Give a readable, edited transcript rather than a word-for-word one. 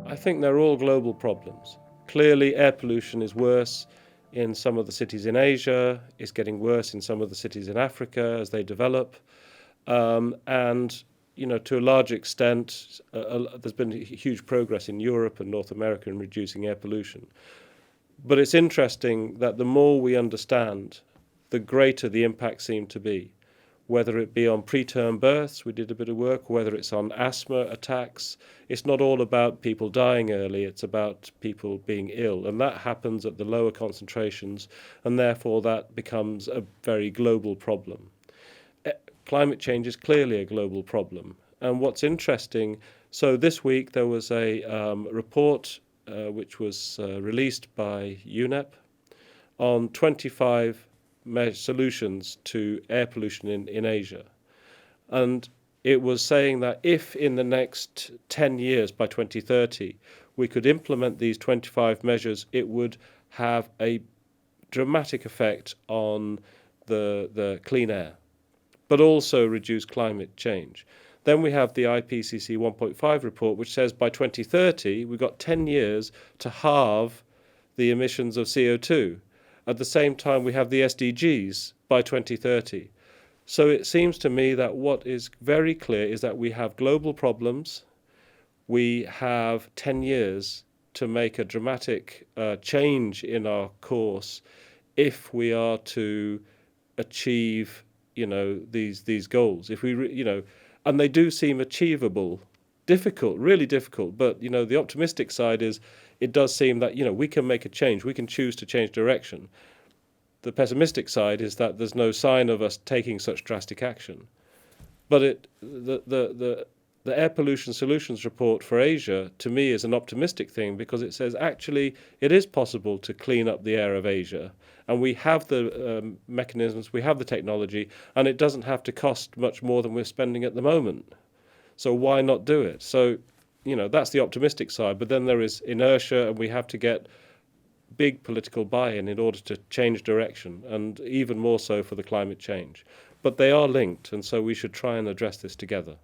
I think they're all global problems. Clearly, air pollution is worse in some of the cities in Asia, is getting worse in some of the cities in Africa as they develop. And to a large extent, there's been huge progress in Europe and North America in reducing air pollution. But it's interesting that the more we understand, the greater the impacts seem to be. Whether it be on preterm births, we did a bit of work, whether it's on asthma attacks. It's not all about people dying early, it's about people being ill. And that happens at the lower concentrations, and therefore that becomes a very global problem. Climate change is clearly a global problem. And what's interesting, so this week there was a report which was released by UNEP on 25 solutions to air pollution in Asia. And it was saying that if in the next 10 years, by 2030, we could implement these 25 measures, it would have a dramatic effect on the clean air, but also reduce climate change. Then we have the IPCC 1.5 report, which says by 2030, we've got 10 years to halve the emissions of CO2. At the same time, we have the SDGs by 2030. So it seems to me that what is very clear is that we have global problems. We have 10 years to make a dramatic change in our course if we are to achieve, these goals. If we, and they do seem achievable, difficult, really difficult. But the optimistic side is it does seem that we can make a change. We can choose to change direction. The pessimistic side is that there's no sign of us taking such drastic action. But the air pollution solutions report for Asia, to me, is an optimistic thing because it says actually it is possible to clean up the air of Asia, and we have the mechanisms, we have the technology, and it doesn't have to cost much more than we're spending at the moment. So why not do it? So that's the optimistic side, but then there is inertia, and we have to get big political buy-in in order to change direction, and even more so for the climate change. But they are linked, and so we should try and address this together.